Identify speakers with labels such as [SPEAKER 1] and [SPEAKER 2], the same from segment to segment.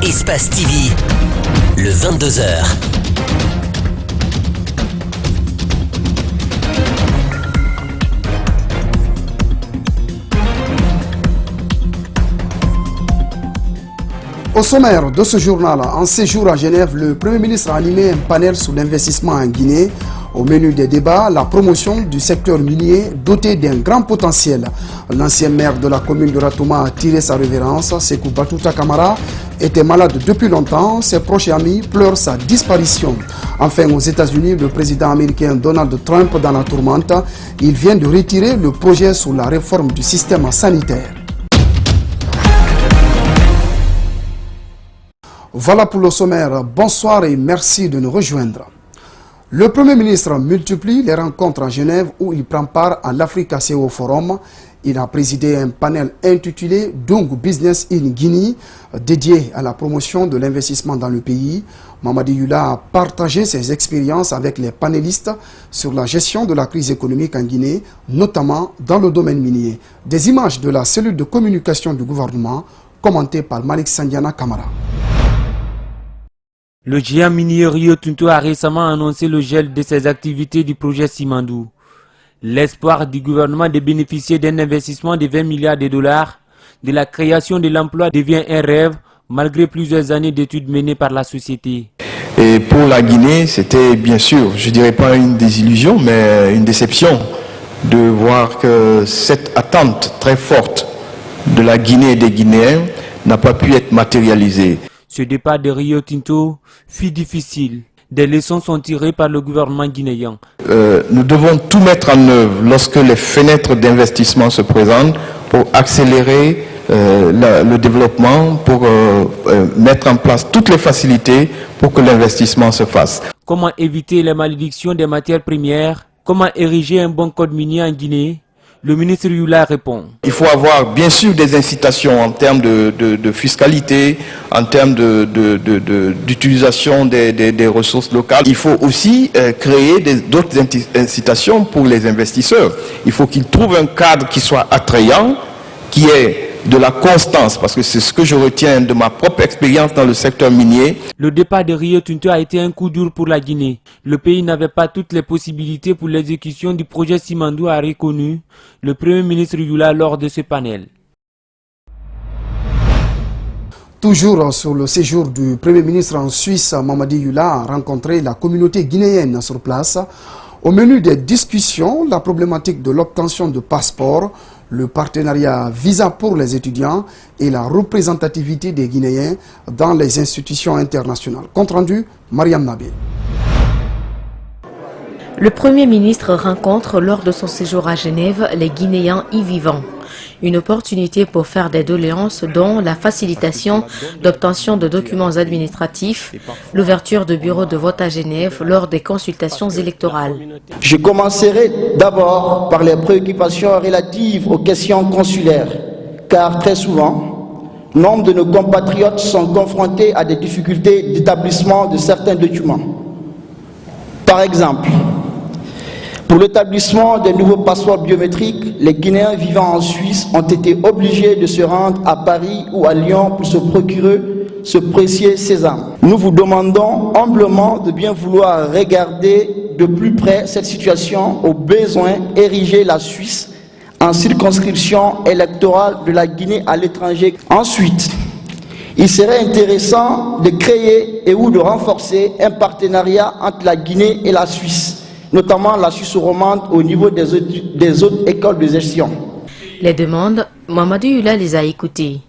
[SPEAKER 1] Espace TV, le 22h.
[SPEAKER 2] Au sommaire de ce journal, en séjour à Genève, le Premier ministre a animé un panel sur l'investissement en Guinée. Au menu des débats, la promotion du secteur minier doté d'un grand potentiel. L'ancien maire de la commune de Ratouma a tiré sa révérence. Sékou Batouta Camara était malade depuis longtemps. Ses proches amis pleurent sa disparition. Enfin, aux États-Unis, le président américain Donald Trump dans la tourmente. Il vient de retirer le projet sur la réforme du système sanitaire. Voilà pour le sommaire. Bonsoir et merci de nous rejoindre. Le Premier ministre multiplie les rencontres à Genève où il prend part à l'Africa CEO Forum. Il a présidé un panel intitulé Doing Business in Guinea, dédié à la promotion de l'investissement dans le pays. Mamadi Yula a partagé ses expériences avec les panélistes sur la gestion de la crise économique en Guinée, notamment dans le domaine minier. Des images de la cellule de communication du gouvernement, commentées par Malik Sandiana Kamara.
[SPEAKER 3] Le géant minier Rio Tinto a récemment annoncé le gel de ses activités du projet Simandou. L'espoir du gouvernement de bénéficier d'un investissement de 20 milliards de dollars, de la création de l'emploi devient un rêve malgré plusieurs années d'études menées par la société.
[SPEAKER 4] Et pour la Guinée, c'était bien sûr, je dirais pas une désillusion, mais une déception de voir que cette attente très forte de la Guinée et des Guinéens n'a pas pu être matérialisée.
[SPEAKER 3] Ce départ de Rio Tinto fut difficile. Des leçons sont tirées par le gouvernement guinéen.
[SPEAKER 4] Nous devons tout mettre en œuvre lorsque les fenêtres d'investissement se présentent pour accélérer le développement, pour mettre en place toutes les facilités pour que l'investissement se fasse.
[SPEAKER 3] Comment éviter les malédictions des matières premières? Comment ériger un bon code minier en Guinée? Le ministre Yula répond.
[SPEAKER 4] Il faut avoir bien sûr des incitations en termes de fiscalité, en termes d'utilisation des ressources locales. Il faut aussi créer d'autres incitations pour les investisseurs. Il faut qu'ils trouvent un cadre qui soit attrayant, qui ait de la constance, parce que c'est ce que je retiens de ma propre expérience dans le secteur minier.
[SPEAKER 3] Le départ de Rio Tinto a été un coup dur pour la Guinée. Le pays n'avait pas toutes les possibilités pour l'exécution du projet Simandou, a reconnu le Premier ministre Yula lors de ce panel.
[SPEAKER 2] Toujours sur le séjour du Premier ministre en Suisse, Mamadi Yula a rencontré la communauté guinéenne sur place. Au menu des discussions, la problématique de l'obtention de passeports, le partenariat Visa pour les étudiants et la représentativité des Guinéens dans les institutions internationales. Compte rendu, Mariam Nabil.
[SPEAKER 5] Le Premier ministre rencontre lors de son séjour à Genève les Guinéens y vivant. Une opportunité pour faire des doléances dont la facilitation d'obtention de documents administratifs, l'ouverture de bureaux de vote à Genève lors des consultations électorales.
[SPEAKER 6] Je commencerai d'abord par les préoccupations relatives aux questions consulaires, car très souvent, nombre de nos compatriotes sont confrontés à des difficultés d'établissement de certains documents. Par exemple, pour l'établissement des nouveaux passeports biométriques, les Guinéens vivant en Suisse ont été obligés de se rendre à Paris ou à Lyon pour se procurer ce précieux sésame. Nous vous demandons humblement de bien vouloir regarder de plus près cette situation au besoin d'ériger la Suisse en circonscription électorale de la Guinée à l'étranger. Ensuite, il serait intéressant de créer et ou de renforcer un partenariat entre la Guinée et la Suisse, notamment la Suisse romande au niveau des autres écoles de gestion.
[SPEAKER 5] Les demandes, Mamadou Yula les a écoutées.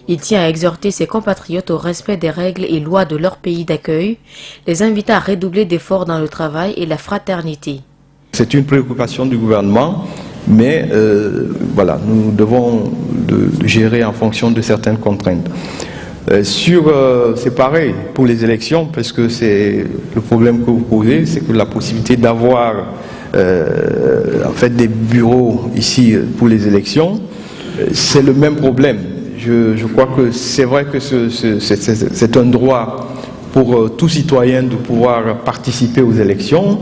[SPEAKER 5] Il tient à exhorter ses compatriotes au respect des règles et lois de leur pays d'accueil, les invite à redoubler d'efforts dans le travail et la fraternité.
[SPEAKER 4] C'est une préoccupation du gouvernement, mais voilà, nous devons de gérer en fonction de certaines contraintes. C'est pareil pour les élections, parce que c'est le problème que vous posez, c'est que la possibilité d'avoir en fait des bureaux ici pour les élections, c'est le même problème. Je crois que c'est vrai que c'est un droit pour tout citoyen de pouvoir participer aux élections,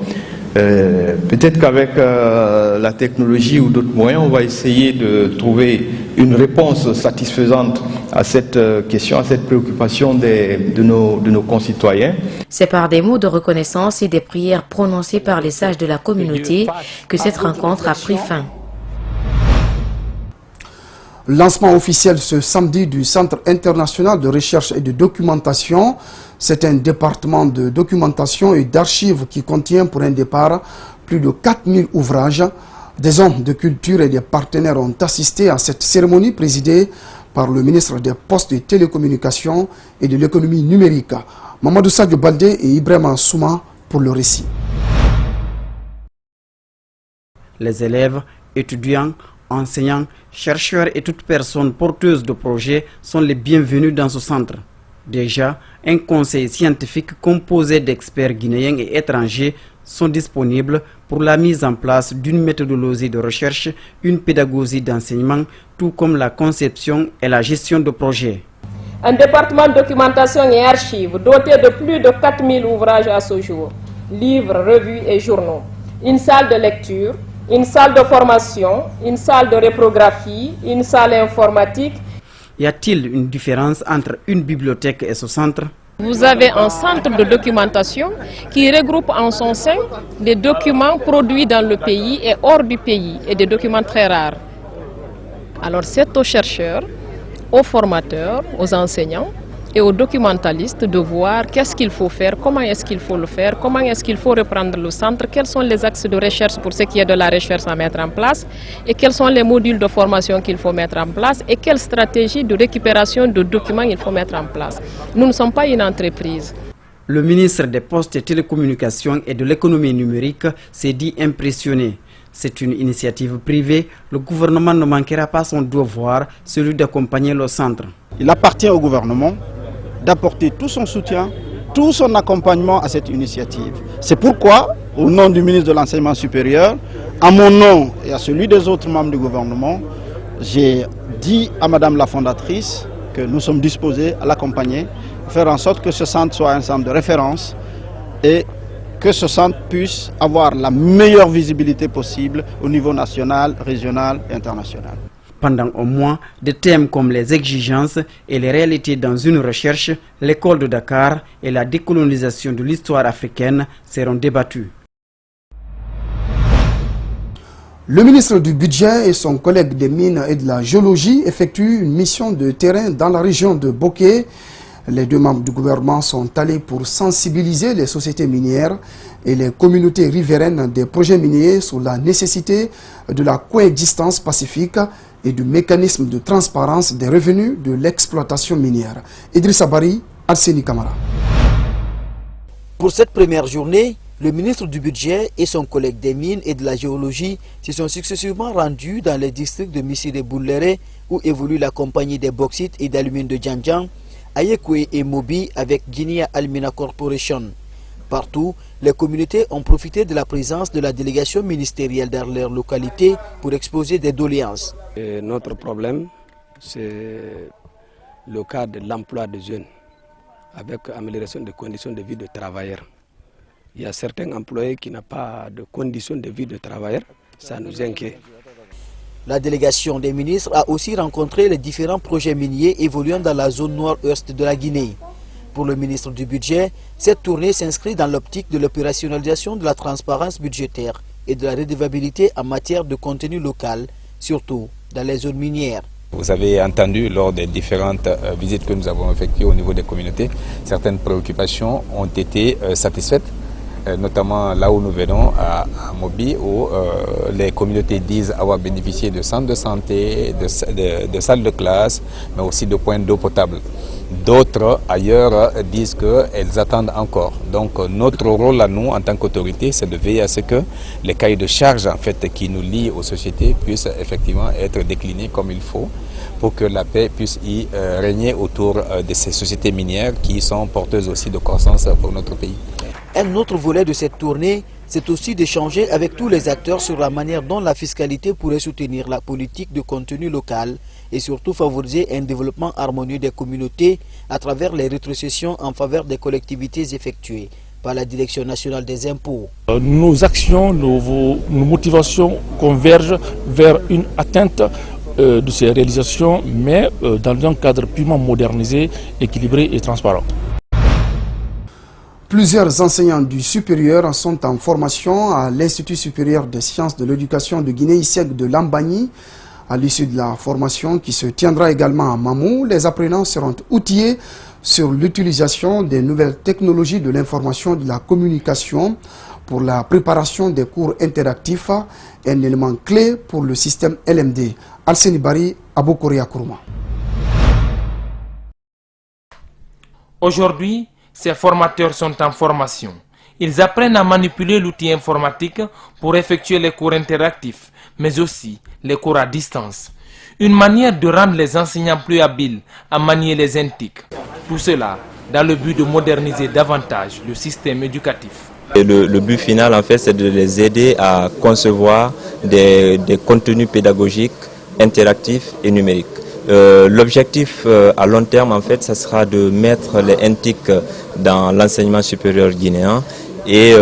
[SPEAKER 4] Peut-être qu'avec la technologie ou d'autres moyens, on va essayer de trouver une réponse satisfaisante à cette question, à cette préoccupation de nos concitoyens.
[SPEAKER 5] C'est par des mots de reconnaissance et des prières prononcées par les sages de la communauté que cette rencontre a pris fin.
[SPEAKER 2] Lancement officiel ce samedi du Centre international de recherche et de documentation. C'est un département de documentation et d'archives qui contient pour un départ plus de 4000 ouvrages. Des hommes de culture et des partenaires ont assisté à cette cérémonie présidée par le ministre des Postes et Télécommunications et de l'économie numérique. Mamadou Sadio Baldé et Ibrahima Souma pour le récit.
[SPEAKER 7] Les élèves, étudiants, enseignants, chercheurs et toute personne porteuse de projets sont les bienvenus dans ce centre. Déjà, un conseil scientifique composé d'experts guinéens et étrangers sont disponibles pour la mise en place d'une méthodologie de recherche, une pédagogie d'enseignement, tout comme la conception et la gestion de projets.
[SPEAKER 8] Un département de documentation et archives doté de plus de 4000 ouvrages à ce jour, livres, revues et journaux, une salle de lecture, une salle de formation, une salle de reprographie, une salle informatique.
[SPEAKER 7] Y a-t-il une différence entre une bibliothèque et ce centre?
[SPEAKER 8] Vous avez un centre de documentation qui regroupe en son sein des documents produits dans le pays et hors du pays et des documents très rares. Alors c'est aux chercheurs, aux formateurs, aux enseignants et aux documentalistes de voir qu'est-ce qu'il faut faire, comment est-ce qu'il faut le faire, comment est-ce qu'il faut reprendre le centre, quels sont les axes de recherche pour ce qui est de la recherche à mettre en place et quels sont les modules de formation qu'il faut mettre en place et quelle stratégie de récupération de documents il faut mettre en place. Nous ne sommes pas une entreprise.
[SPEAKER 7] Le ministre des Postes et Télécommunications et de l'économie numérique s'est dit impressionné. C'est une initiative privée. Le gouvernement ne manquera pas son devoir, celui d'accompagner le centre.
[SPEAKER 9] Il appartient au gouvernement d'apporter tout son soutien, tout son accompagnement à cette initiative. C'est pourquoi, au nom du ministre de l'Enseignement supérieur, à mon nom et à celui des autres membres du gouvernement, j'ai dit à Madame la fondatrice que nous sommes disposés à l'accompagner, faire en sorte que ce centre soit un centre de référence et que ce centre puisse avoir la meilleure visibilité possible au niveau national, régional et international.
[SPEAKER 7] Pendant un mois, des thèmes comme les exigences et les réalités dans une recherche, l'école de Dakar et la décolonisation de l'histoire africaine seront débattus.
[SPEAKER 2] Le ministre du Budget et son collègue des Mines et de la Géologie effectuent une mission de terrain dans la région de Boké. Les deux membres du gouvernement sont allés pour sensibiliser les sociétés minières et les communautés riveraines des projets miniers sur la nécessité de la coexistence pacifique et du mécanisme de transparence des revenus de l'exploitation minière. Idrissa Bari, Arseni Kamara.
[SPEAKER 10] Pour cette première journée, le ministre du Budget et son collègue des Mines et de la Géologie se sont successivement rendus dans les districts de Missiré-Bouléré où évolue la compagnie des bauxites et d'alumine de Djandjan, Ayekoué et Mobi avec Guinea Alumina Corporation. Partout, les communautés ont profité de la présence de la délégation ministérielle dans leur localité pour exposer des doléances.
[SPEAKER 11] Notre problème, c'est le cas de l'emploi des jeunes, avec amélioration des conditions de vie de travailleurs. Il y a certains employés qui n'ont pas de conditions de vie de travailleurs, ça nous inquiète.
[SPEAKER 10] La délégation des ministres a aussi rencontré les différents projets miniers évoluant dans la zone nord-ouest de la Guinée. Pour le ministre du Budget, cette tournée s'inscrit dans l'optique de l'opérationnalisation de la transparence budgétaire et de la redevabilité en matière de contenu local, surtout dans les zones minières.
[SPEAKER 12] Vous avez entendu lors des différentes visites que nous avons effectuées au niveau des communautés, certaines préoccupations ont été satisfaites, notamment là où nous venons à Mobi, où les communautés disent avoir bénéficié de centres de santé, de salles de classe, mais aussi de points d'eau potable. D'autres ailleurs disent qu'elles attendent encore. Donc notre rôle à nous en tant qu'autorité, c'est de veiller à ce que les cahiers de charges en fait, qui nous lient aux sociétés puissent effectivement être déclinés comme il faut pour que la paix puisse y régner autour de ces sociétés minières qui sont porteuses aussi de croissance pour notre pays.
[SPEAKER 10] Un autre volet de cette tournée, c'est aussi d'échanger avec tous les acteurs sur la manière dont la fiscalité pourrait soutenir la politique de contenu local et surtout favoriser un développement harmonieux des communautés à travers les rétrocessions en faveur des collectivités effectuées par la Direction nationale des impôts.
[SPEAKER 13] Nos actions, nos motivations convergent vers une atteinte de ces réalisations, mais dans un cadre purement modernisé, équilibré et transparent.
[SPEAKER 2] Plusieurs enseignants du supérieur sont en formation à l'Institut supérieur des sciences de l'éducation de Guinée-Issèque de Lambagny. À l'issue de la formation qui se tiendra également à Mamou, les apprenants seront outillés sur l'utilisation des nouvelles technologies de l'information et de la communication pour la préparation des cours interactifs, un élément clé pour le système LMD. Alseni Bari, Abokoria Kourma.
[SPEAKER 14] Aujourd'hui, ces formateurs sont en formation. Ils apprennent à manipuler l'outil informatique pour effectuer les cours interactifs, mais aussi les cours à distance. Une manière de rendre les enseignants plus habiles à manier les NTIC. Tout cela dans le but de moderniser davantage le système éducatif.
[SPEAKER 15] Et le but final, en fait, c'est de les aider à concevoir des contenus pédagogiques interactifs et numériques. L'objectif à long terme, en fait, ça sera de mettre les NTIC dans l'enseignement supérieur guinéen et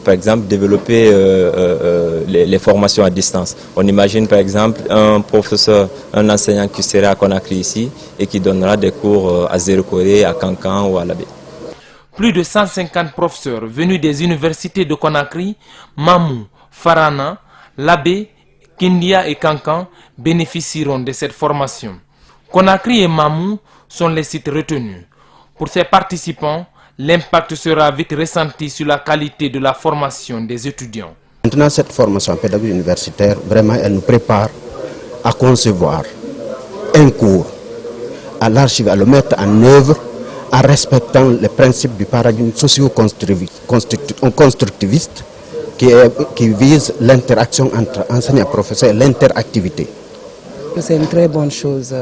[SPEAKER 15] par exemple, développer les formations à distance. On imagine, par exemple, un professeur, un enseignant qui serait à Conakry ici et qui donnera des cours à Zéro Corée, à Cancan ou à Labé.
[SPEAKER 14] Plus de 150 professeurs venus des universités de Conakry, Mamou, Farana, Labé, Kindia et Cancan bénéficieront de cette formation. Conakry et Mamou sont les sites retenus. Pour ces participants, l'impact sera vite ressenti sur la qualité de la formation des étudiants.
[SPEAKER 16] Maintenant, cette formation pédagogique universitaire, vraiment, elle nous prépare à concevoir un cours, à l'archiver, à le mettre en œuvre, en respectant les principes du paradigme socio-constructiviste qui vise l'interaction entre enseignant et professeur et l'interactivité.
[SPEAKER 17] C'est une très bonne chose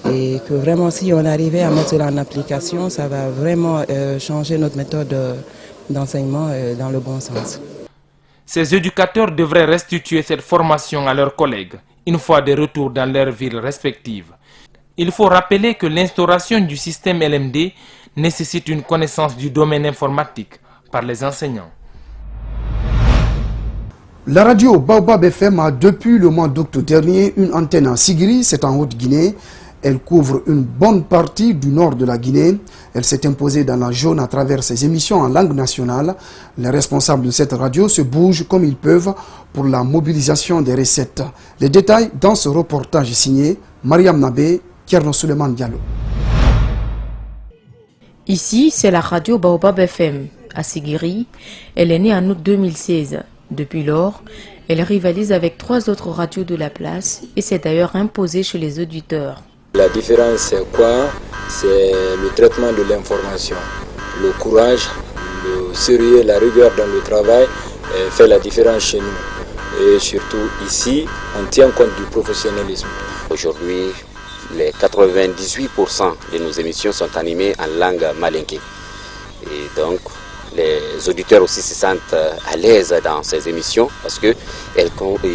[SPEAKER 17] et que vraiment si on arrivait à mettre cela en application, ça va vraiment changer notre méthode d'enseignement dans le bon sens.
[SPEAKER 14] Ces éducateurs devraient restituer cette formation à leurs collègues une fois de retour dans leurs villes respectives. Il faut rappeler que l'instauration du système LMD nécessite une connaissance du domaine informatique par les enseignants.
[SPEAKER 2] La radio Baobab FM a depuis le mois d'octobre dernier une antenne à Sigiri, c'est en Haute-Guinée. Elle couvre une bonne partie du nord de la Guinée. Elle s'est imposée dans la zone à travers ses émissions en langue nationale. Les responsables de cette radio se bougent comme ils peuvent pour la mobilisation des recettes. Les détails dans ce reportage signé Mariam Nabé, Kierno Suleiman Diallo.
[SPEAKER 5] Ici, c'est la radio Baobab FM. À Sigiri, elle est née en août 2016. Depuis lors, elle rivalise avec 3 autres radios de la place et s'est d'ailleurs imposée chez les auditeurs.
[SPEAKER 18] La différence, c'est quoi? C'est le traitement de l'information. Le courage, le sérieux, la rigueur dans le travail fait la différence chez nous. Et surtout ici, on tient compte du professionnalisme.
[SPEAKER 19] Aujourd'hui, les 98% de nos émissions sont animées en langue malinké. Et donc, les auditeurs aussi se sentent à l'aise dans ces émissions parce qu'ils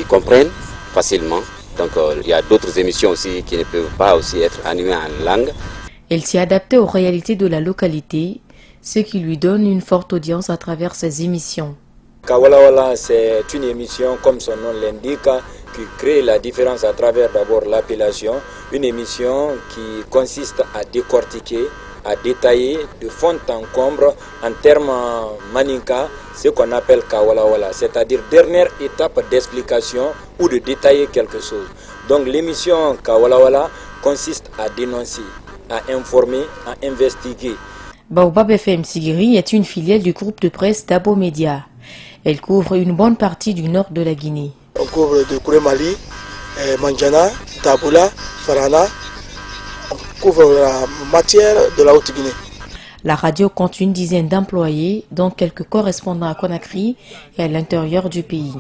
[SPEAKER 19] comprennent facilement. Donc il y a d'autres émissions aussi qui ne peuvent pas aussi être animées en langue.
[SPEAKER 5] Elle s'est adaptée aux réalités de la localité, ce qui lui donne une forte audience à travers ses émissions.
[SPEAKER 18] Kawalawala, c'est une émission, comme son nom l'indique, qui crée la différence à travers d'abord l'appellation. Une émission qui consiste à décortiquer, à détailler de fond en comble en termes maninka ce qu'on appelle Kawalawala, c'est-à-dire dernière étape d'explication ou de détailler quelque chose. Donc l'émission Kawalawala consiste à dénoncer, à informer, à investiguer.
[SPEAKER 5] Baobab FM Sigiri est une filiale du groupe de presse Dabo Média. Elle couvre une bonne partie du nord de la Guinée.
[SPEAKER 20] On couvre de Kouré-Mali, Manjana, Taboula, Farana. On couvre la matière de la Haute-Guinée.
[SPEAKER 5] La radio compte une dizaine d'employés, dont quelques correspondants à Conakry et à l'intérieur du pays.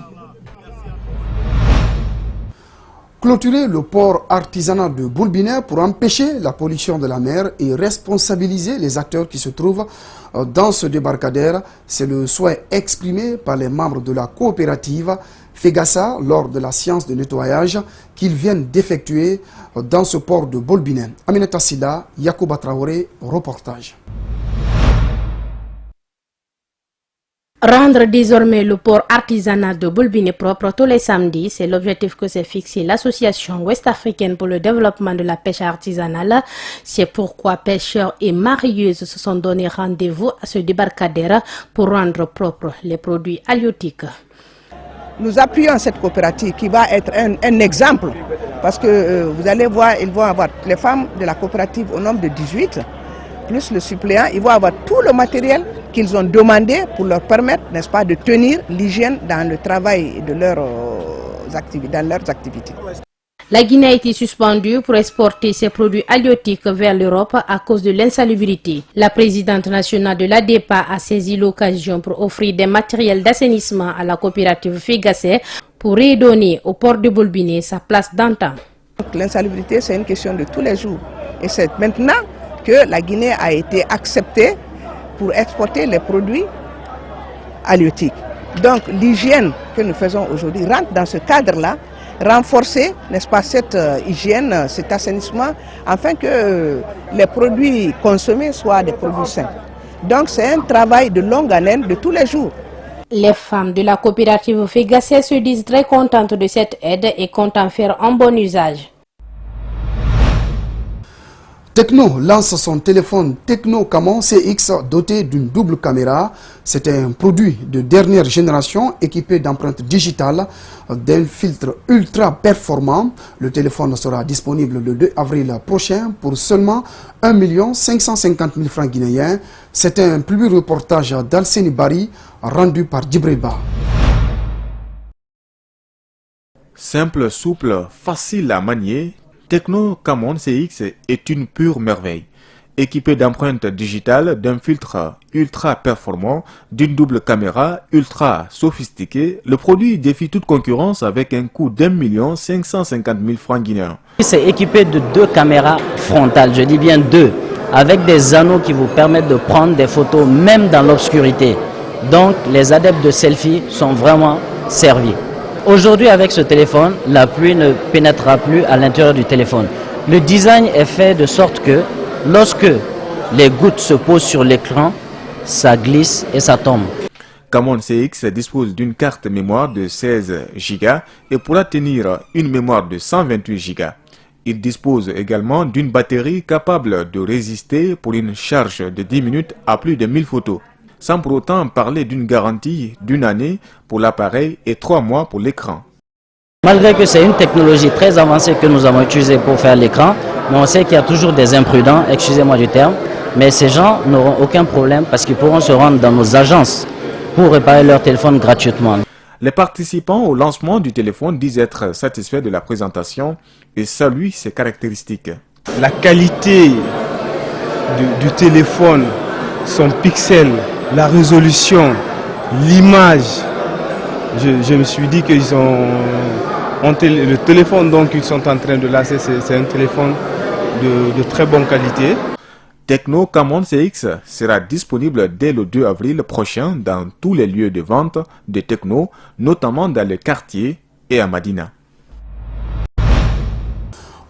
[SPEAKER 2] Clôturer le port artisanal de Boulbina pour empêcher la pollution de la mer et responsabiliser les acteurs qui se trouvent dans ce débarcadère, c'est le souhait exprimé par les membres de la coopérative Fegassa lors de la séance de nettoyage qu'ils viennent d'effectuer dans ce port de Boulbina. Aminata Sida, Yacouba Traoré, reportage.
[SPEAKER 5] Rendre désormais le port artisanal de Boulbine propre tous les samedis, c'est l'objectif que s'est fixé l'association ouest-africaine pour le développement de la pêche artisanale. C'est pourquoi pêcheurs et marieuses se sont donné rendez-vous à ce débarcadère pour rendre propres les produits halieutiques.
[SPEAKER 21] Nous appuyons cette coopérative qui va être un exemple parce que vous allez voir, ils vont avoir les femmes de la coopérative au nombre de 18, plus le suppléant, ils vont avoir tout le matériel qu'ils ont demandé pour leur permettre, n'est-ce pas, de tenir l'hygiène dans le travail de leurs activités.
[SPEAKER 5] La Guinée a été suspendue pour exporter ses produits halieutiques vers l'Europe à cause de l'insalubrité. La présidente nationale de l'ADEPA a saisi l'occasion pour offrir des matériels d'assainissement à la coopérative Fégassé pour redonner au port de Boulbine sa place d'antan.
[SPEAKER 21] L'insalubrité, c'est une question de tous les jours. Et c'est maintenant que la Guinée a été acceptée pour exporter les produits halieutiques. Donc l'hygiène que nous faisons aujourd'hui rentre dans ce cadre-là, renforcer, n'est-ce pas, cette hygiène, cet assainissement, afin que les produits consommés soient des produits sains. Donc c'est un travail de longue haleine de tous les jours.
[SPEAKER 5] Les femmes de la coopérative Fégassé se disent très contentes de cette aide et comptent en faire un bon usage.
[SPEAKER 2] Tecno lance son téléphone Tecno Camon CX doté d'une double caméra. C'est un produit de dernière génération équipé d'empreintes digitales, d'un filtre ultra performant. Le téléphone sera disponible le 2 avril prochain pour seulement 1 550 000 francs guinéens. C'est un public reportage d'Alseni Bari rendu par Djibreba.
[SPEAKER 22] Simple, souple, facile à manier, Tecno Camon CX est une pure merveille. Équipé d'empreintes digitales, d'un filtre ultra performant, d'une double caméra ultra sophistiquée, le produit défie toute concurrence avec un coût d'1 550 000 francs guinéens.
[SPEAKER 23] C'est équipé de 2 caméras frontales, je dis bien 2, avec des anneaux qui vous permettent de prendre des photos même dans l'obscurité. Donc les adeptes de selfie sont vraiment servis. Aujourd'hui, avec ce téléphone, la pluie ne pénétrera plus à l'intérieur du téléphone. Le design est fait de sorte que lorsque les gouttes se posent sur l'écran, ça glisse et ça tombe.
[SPEAKER 22] Camon CX dispose d'une carte mémoire de 16 Go et pourra tenir une mémoire de 128 Go. Il dispose également d'une batterie capable de résister pour une charge de 10 minutes à plus de 1000 photos. Sans pour autant parler d'une garantie d'1 année pour l'appareil et 3 mois pour l'écran.
[SPEAKER 23] Malgré que c'est une technologie très avancée que nous avons utilisée pour faire l'écran, mais on sait qu'il y a toujours des imprudents, excusez-moi du terme, mais ces gens n'auront aucun problème parce qu'ils pourront se rendre dans nos agences pour réparer leur téléphone gratuitement.
[SPEAKER 22] Les participants au lancement du téléphone disent être satisfaits de la présentation et saluent ses caractéristiques.
[SPEAKER 24] La qualité du téléphone, son pixel, la résolution, l'image, je me suis dit qu'ils ont le téléphone donc ils sont en train de lancer, c'est un téléphone de très bonne qualité.
[SPEAKER 22] Tecno Camon CX sera disponible dès le 2 avril prochain dans tous les lieux de vente de Tecno, notamment dans les quartiers et à Madina.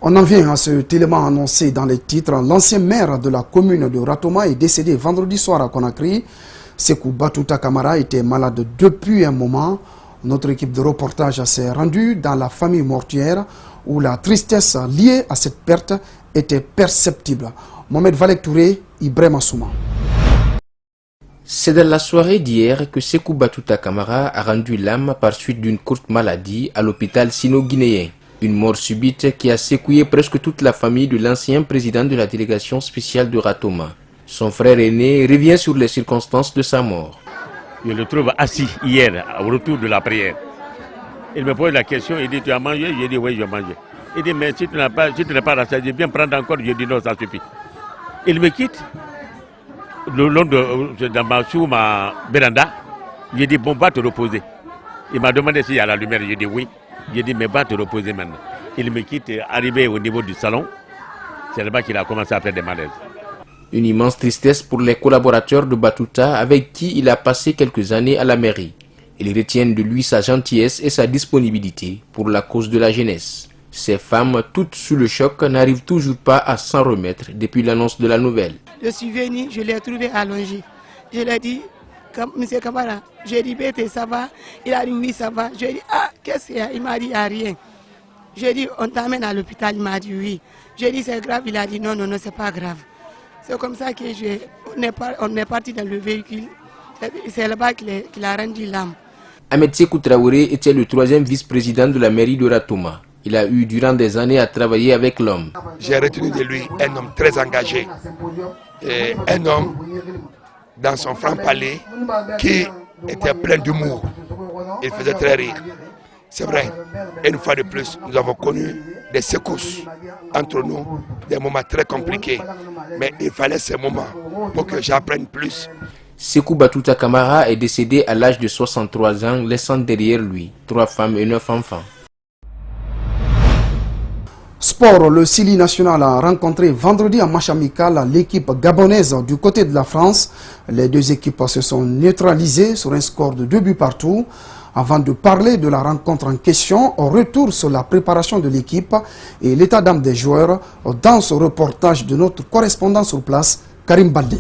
[SPEAKER 2] On en vient à cet élément annoncé dans les titres. L'ancien maire de la commune de Ratoma est décédé vendredi soir à Conakry. Sekou Batouta Camara était malade depuis un moment. Notre équipe de reportage s'est rendue dans la famille mortuaire où la tristesse liée à cette perte était perceptible. Mohamed Valek Touré, Ibrahim Souma.
[SPEAKER 25] C'est dans la soirée d'hier que Sekou Batouta Camara a rendu l'âme par suite d'une courte maladie à l'hôpital sino-guinéen. Une mort subite qui a secoué presque toute la famille de l'ancien président de la délégation spéciale de Ratoma. Son frère aîné revient sur les circonstances de sa mort.
[SPEAKER 26] Je le trouve assis hier, au retour de la prière. Il me pose la question, il dit tu as mangé? Je dis oui, j'ai mangé. Il dit mais si tu n'es pas rassasié, viens prendre encore. Je dis non, ça suffit. Il me quitte le long sur ma véranda. Je dis bon, va te reposer. Il m'a demandé s'il y a la lumière, je dis oui. J'ai dit mais va te reposer maintenant. Il me quitte, arrivé au niveau du salon, c'est là-bas qu'il a commencé à faire des malaises.
[SPEAKER 25] Une immense tristesse pour les collaborateurs de Batouta avec qui il a passé quelques années à la mairie. Ils retiennent de lui sa gentillesse et sa disponibilité pour la cause de la jeunesse. Ces femmes, toutes sous le choc, n'arrivent toujours pas à s'en remettre depuis l'annonce de la nouvelle.
[SPEAKER 27] Je suis venu, je l'ai trouvé allongé. Je lui ai dit,
[SPEAKER 1] M. Kamara. J'ai dit, Bété, ça va? Il a dit, oui, ça va. J'ai dit, ah, qu'est-ce qu'il y a? Il m'a dit, il n'y a rien. J'ai dit, on t'amène à l'hôpital. Il m'a dit, oui. J'ai dit, c'est grave. Il a dit, non, non, non, c'est pas grave. C'est comme ça qu'on est parti dans le véhicule. C'est là-bas qu'il a rendu l'âme.
[SPEAKER 25] Ahmed Sékou Traoré était le 3e vice-président de la mairie de Ratouma. Il a eu durant des années à travailler avec l'homme.
[SPEAKER 3] J'ai retenu de lui un homme très engagé, et un homme dans son franc-parler qui était plein d'humour. Il faisait très rire. C'est vrai, une fois de plus, nous avons connu des secousses entre nous, des moments très compliqués. Mais il fallait ces moments pour que j'apprenne plus.
[SPEAKER 25] Sékou Batouta Camara est décédé à l'âge de 63 ans, laissant derrière lui 3 femmes et 9 enfants.
[SPEAKER 2] Sport, le Sili national a rencontré vendredi en match amical l'équipe gabonaise du côté de la France. Les deux équipes se sont neutralisées sur un score de 2 buts partout. Avant de parler de la rencontre en question, on retourne sur la préparation de l'équipe et l'état d'âme des joueurs dans ce reportage de notre correspondant sur place, Karim Baldé.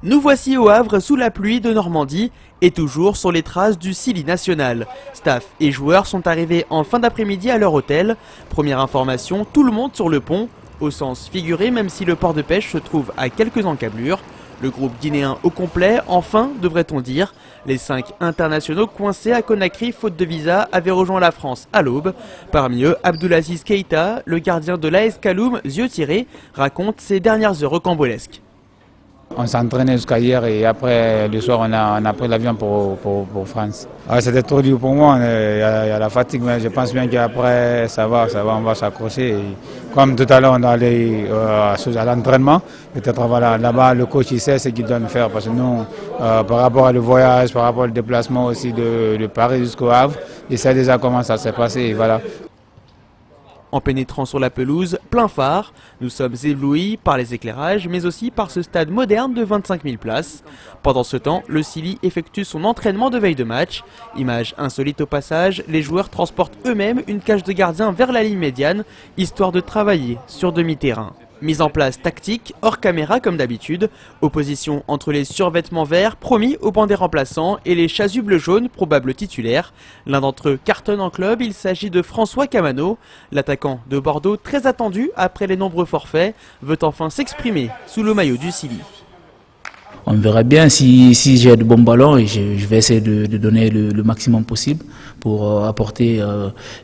[SPEAKER 4] Nous voici au Havre sous la pluie de Normandie et toujours sur les traces du Sili national. Staff et joueurs sont arrivés en fin d'après-midi à leur hôtel. Première information, tout le monde sur le pont, au sens figuré même si le port de pêche se trouve à quelques encablures. Le groupe guinéen au complet, enfin, devrait-on dire. Les 5 internationaux coincés à Conakry faute de visa avaient rejoint la France à l'aube. Parmi eux, Abdoulaziz Keïta, le gardien de l'AS Kaloum, yeux tirés, raconte ses dernières heures rocambolesques.
[SPEAKER 6] On s'entraînait jusqu'à hier et après le soir on a pris l'avion pour France. C'était trop dur pour moi, il y a la fatigue, mais je pense bien qu'après ça va, on va s'accrocher. Comme tout à l'heure on est allé à l'entraînement, peut-être voilà, là-bas le coach il sait ce qu'il doit faire parce que nous, par rapport à le voyage, par rapport au déplacement aussi de Paris jusqu'au Havre, il sait déjà comment ça s'est passé et voilà.
[SPEAKER 4] En pénétrant sur la pelouse, plein phare, nous sommes éblouis par les éclairages, mais aussi par ce stade moderne de 25 000 places. Pendant ce temps, le Sili effectue son entraînement de veille de match. Image insolite au passage, les joueurs transportent eux-mêmes une cage de gardien vers la ligne médiane, histoire de travailler sur demi-terrain. Mise en place tactique, hors caméra comme d'habitude, opposition entre les survêtements verts promis au banc des remplaçants et les chasubles jaunes probables titulaires. L'un d'entre eux cartonne en club, il s'agit de François Camano. L'attaquant de Bordeaux, très attendu après les nombreux forfaits, veut enfin s'exprimer sous le maillot du Sili.
[SPEAKER 6] On verra bien si j'ai de bons ballons et je vais essayer de donner le maximum possible pour apporter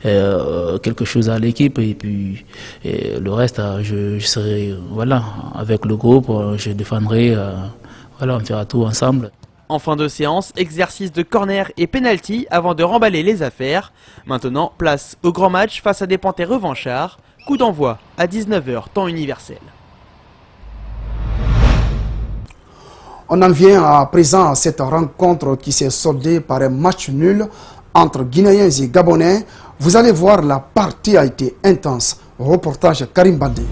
[SPEAKER 6] quelque chose à l'équipe et puis le reste je serai voilà avec le groupe, je défendrai, voilà, on fera tout ensemble.
[SPEAKER 4] En fin de séance, exercice de corner et penalty avant de remballer les affaires. Maintenant, place au grand match face à des Panthères revanchards. Coup d'envoi à 19 h temps universel.
[SPEAKER 2] On en vient à présent à cette rencontre qui s'est soldée par un match nul entre Guinéens et Gabonais. Vous allez voir, la partie a été intense. Reportage Karim Baldé.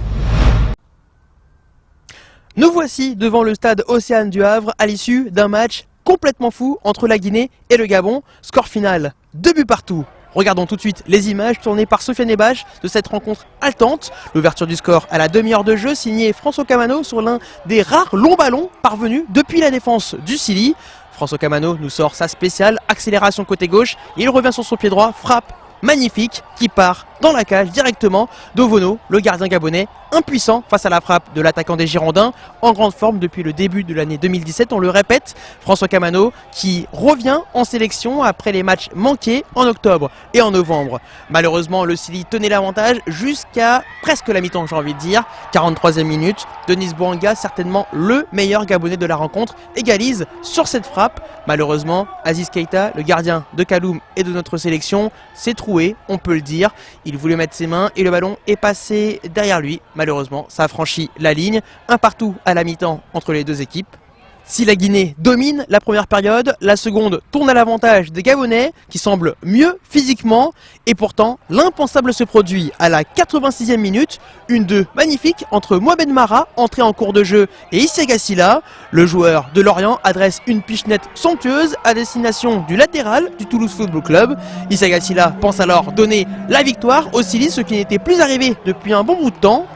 [SPEAKER 4] Nous voici devant le stade Océane du Havre à l'issue d'un match complètement fou entre la Guinée et le Gabon. Score final, 2 buts partout. Regardons tout de suite les images tournées par Sofiane Ebache de cette rencontre haletante. L'ouverture du score à la demi-heure de jeu, signé François Camano sur l'un des rares longs ballons parvenus depuis la défense du Sili. François Camano nous sort sa spéciale accélération côté gauche. Il revient sur son pied droit, frappe magnifique qui part dans la cage directement d'Ovono, le gardien gabonais, impuissant face à la frappe de l'attaquant des Girondins, en grande forme depuis le début de l'année 2017, on le répète. François Camano qui revient en sélection après les matchs manqués en octobre et en novembre. Malheureusement, le Sili tenait l'avantage jusqu'à presque la mi-temps, j'ai envie de dire. 43e minute, Denis Bouanga, certainement le meilleur gabonais de la rencontre, égalise sur cette frappe. Malheureusement, Aziz Keïta, le gardien de Kaloum et de notre sélection, s'est troué, on peut le dire. Il voulait mettre ses mains et le ballon est passé derrière lui. Malheureusement, ça a franchi la ligne. Un partout à la mi-temps entre les deux équipes. Si la Guinée domine la première période, la seconde tourne à l'avantage des Gabonais qui semblent mieux physiquement. Et pourtant, l'impensable se produit à la 86e minute. Une 2 magnifique entre Mohamed Mara, entré en cours de jeu, et Issa Gassila. Le joueur de Lorient adresse une pichenette somptueuse à destination du latéral du Toulouse Football Club. Issa Gassila pense alors donner la victoire au Sili, ce qui n'était plus arrivé depuis un bon bout de temps.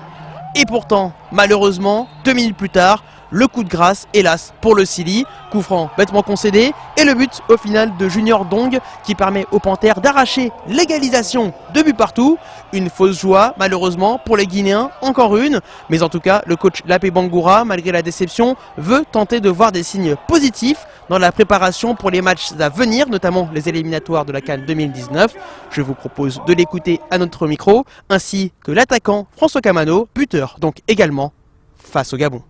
[SPEAKER 4] Et pourtant, malheureusement, 2 minutes plus tard, le coup de grâce, hélas, pour le Sili. Coup franc bêtement concédé et le but au final de Junior Dong qui permet aux Panthères d'arracher l'égalisation, 2 buts partout. Une fausse joie malheureusement pour les Guinéens, encore une. Mais en tout cas, le coach Lapé Bangoura, malgré la déception, veut tenter de voir des signes positifs dans la préparation pour les matchs à venir, notamment les éliminatoires de la CAN 2019. Je vous propose de l'écouter à notre micro, ainsi que l'attaquant François Camano, buteur donc également face au Gabon.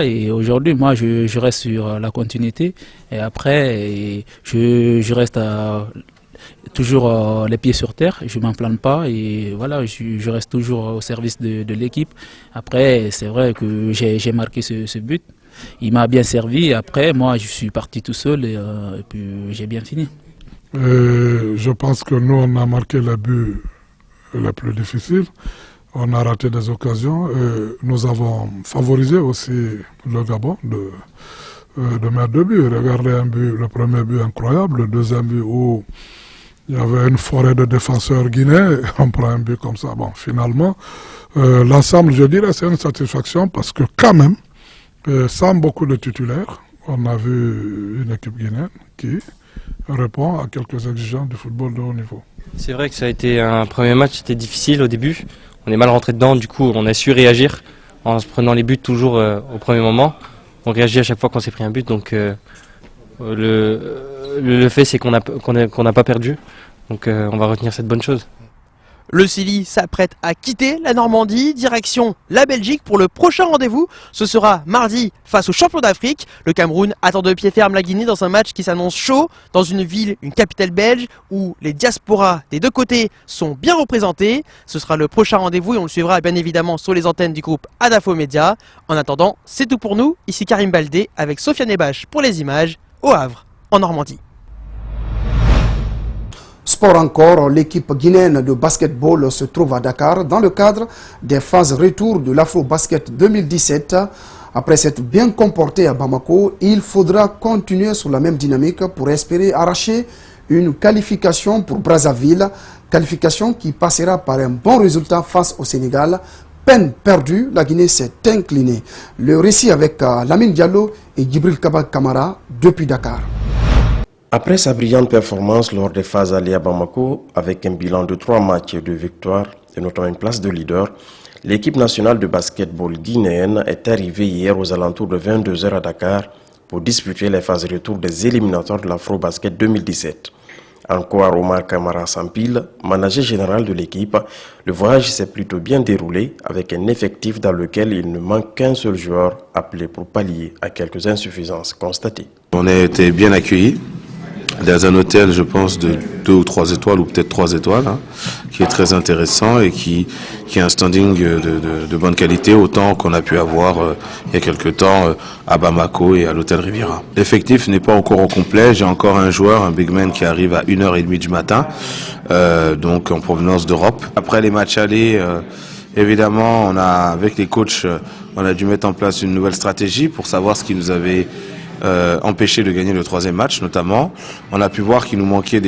[SPEAKER 7] Et aujourd'hui, moi, je reste sur la continuité et après, je reste toujours les pieds sur terre. Je ne m'enflamme pas et voilà, je reste toujours au service de l'équipe. Après, c'est vrai que j'ai marqué ce but. Il m'a bien servi. Après, moi, je suis parti tout seul et puis j'ai bien fini.
[SPEAKER 8] Je pense que nous, on a marqué le but le plus difficile. On a raté des occasions. Nous avons favorisé aussi le Gabon de mettre 2 buts. Regardez un but, le premier but incroyable, le deuxième but où il y avait une forêt de défenseurs guinéens. On prend un but comme ça. Bon, finalement, l'ensemble, je dirais, c'est une satisfaction parce que quand même, sans beaucoup de titulaires, on a vu une équipe guinéenne qui répond à quelques exigences du football de haut niveau.
[SPEAKER 9] C'est vrai que ça a été un premier match, c'était difficile au début. On est mal rentré dedans, du coup on a su réagir en se prenant les buts toujours au premier moment. On réagit à chaque fois qu'on s'est pris un but, donc le fait c'est qu'on n'a pas perdu, donc on va retenir cette bonne chose.
[SPEAKER 4] Le Sili s'apprête à quitter la Normandie, direction la Belgique pour le prochain rendez-vous. Ce sera mardi face au champion d'Afrique. Le Cameroun attend de pied ferme la Guinée dans un match qui s'annonce chaud, dans une ville, une capitale belge, où les diasporas des deux côtés sont bien représentés. Ce sera le prochain rendez-vous et on le suivra bien évidemment sur les antennes du groupe Adafo Média. En attendant, c'est tout pour nous. Ici Karim Baldé avec Sofiane Ebache pour les images, au Havre, en Normandie.
[SPEAKER 2] Sport encore, l'équipe guinéenne de basketball se trouve à Dakar dans le cadre des phases retour de l'Afro-Basket 2017. Après s'être bien comporté à Bamako, il faudra continuer sur la même dynamique pour espérer arracher une qualification pour Brazzaville, qualification qui passera par un bon résultat face au Sénégal. Peine perdue, la Guinée s'est inclinée. Le récit avec Lamine Diallo et Djibril Kaba Kamara depuis Dakar.
[SPEAKER 10] Après sa brillante performance lors des phases allées à Bamako, avec un bilan de 3 matchs et 2 victoires, et notamment une place de leader, l'équipe nationale de basketball guinéenne est arrivée hier aux alentours de 22 h à Dakar pour disputer les phases retour des éliminatoires de l'Afro-Basket 2017. En quoi Omar Kamara Sampil, manager général de l'équipe, le voyage s'est plutôt bien déroulé avec un effectif dans lequel il ne manque qu'un seul joueur appelé pour pallier à quelques insuffisances constatées.
[SPEAKER 11] On a été bien accueillis dans un hôtel, je pense, de 2 ou 3 étoiles, ou peut-être 3 étoiles, qui est très intéressant et qui a un standing de bonne qualité, autant qu'on a pu avoir il y a quelques temps à Bamako et à l'hôtel Riviera. L'effectif n'est pas encore au complet, j'ai encore un joueur, un big man qui arrive à 1h30 du matin, donc en provenance d'Europe. Après les matchs allés, évidemment, avec les coachs, on a dû mettre en place une nouvelle stratégie pour savoir ce qui nous avait empêché de gagner le 3e match notamment. On a pu voir qu'il nous manquait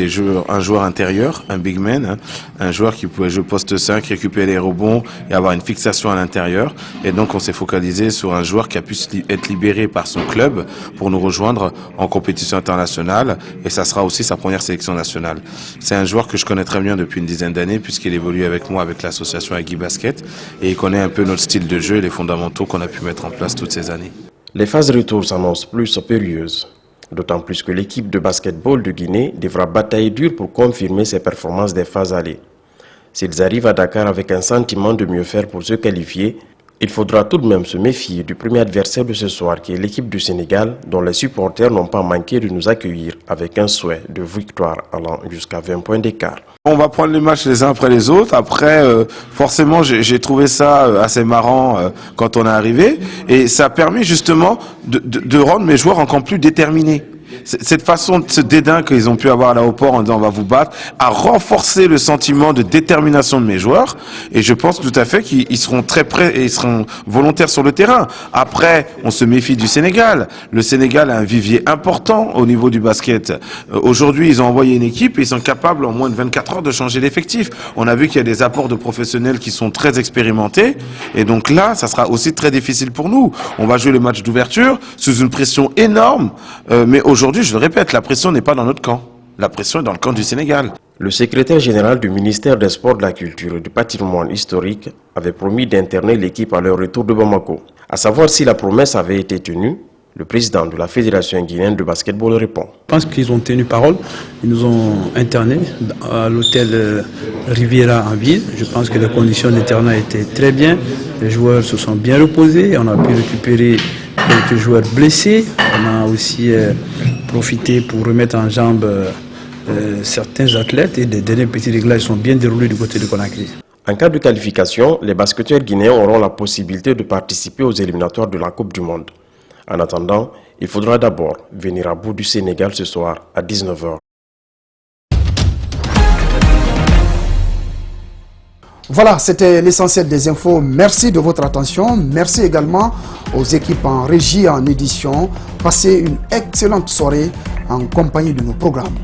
[SPEAKER 11] un joueur intérieur, un big man, un joueur qui pouvait jouer poste 5, récupérer les rebonds et avoir une fixation à l'intérieur. Et donc on s'est focalisé sur un joueur qui a pu être libéré par son club pour nous rejoindre en compétition internationale et ça sera aussi sa première sélection nationale. C'est un joueur que je connais très bien depuis une dizaine d'années puisqu'il évolue avec moi avec l'association Agui Basket et il connaît un peu notre style de jeu et les fondamentaux qu'on a pu mettre en place toutes ces années.
[SPEAKER 10] Les phases retour s'annoncent plus périlleuses, d'autant plus que l'équipe de basketball de Guinée devra batailler dur pour confirmer ses performances des phases allées. S'ils arrivent à Dakar avec un sentiment de mieux faire pour se qualifier, il faudra tout de même se méfier du premier adversaire de ce soir qui est l'équipe du Sénégal dont les supporters n'ont pas manqué de nous accueillir avec un souhait de victoire allant jusqu'à 20 points d'écart.
[SPEAKER 11] On va prendre les matchs les uns après les autres. Après, forcément, j'ai trouvé ça assez marrant quand on est arrivé. Et ça a permis justement de rendre mes joueurs encore plus déterminés. cette façon, ce dédain qu'ils ont pu avoir à l'aéroport en disant on va vous battre, a renforcé le sentiment de détermination de mes joueurs. Et je pense tout à fait qu'ils seront très prêts et ils seront volontaires sur le terrain. Après, on se méfie du Sénégal. Le Sénégal a un vivier important au niveau du basket. Aujourd'hui, ils ont envoyé une équipe et ils sont capables en moins de 24 heures de changer l'effectif. On a vu qu'il y a des apports de professionnels qui sont très expérimentés. Et donc là, ça sera aussi très difficile pour nous. On va jouer le match d'ouverture sous une pression énorme. Mais aujourd'hui, je le répète, la pression n'est pas dans notre camp. La pression est dans le camp du Sénégal.
[SPEAKER 10] Le secrétaire général du ministère des Sports, de la Culture et du Patrimoine historique avait promis d'interner l'équipe à leur retour de Bamako. À savoir si la promesse avait été tenue, le président de la Fédération guinéenne de basketball répond.
[SPEAKER 7] Je pense qu'ils ont tenu parole. Ils nous ont internés à l'hôtel Riviera en ville. Je pense que les conditions d'internat étaient très bien. Les joueurs se sont bien reposés. On a pu récupérer quelques joueurs blessés. On a aussi profité pour remettre en jambe certains athlètes et les derniers petits réglages sont bien déroulés du côté de Conakry.
[SPEAKER 10] En cas de qualification, les basketteurs guinéens auront la possibilité de participer aux éliminatoires de la Coupe du Monde. En attendant, il faudra d'abord venir à bout du Sénégal ce soir à 19h.
[SPEAKER 2] Voilà, c'était l'essentiel des infos. Merci de votre attention. Merci également aux équipes en régie et en édition. Passez une excellente soirée en compagnie de nos programmes.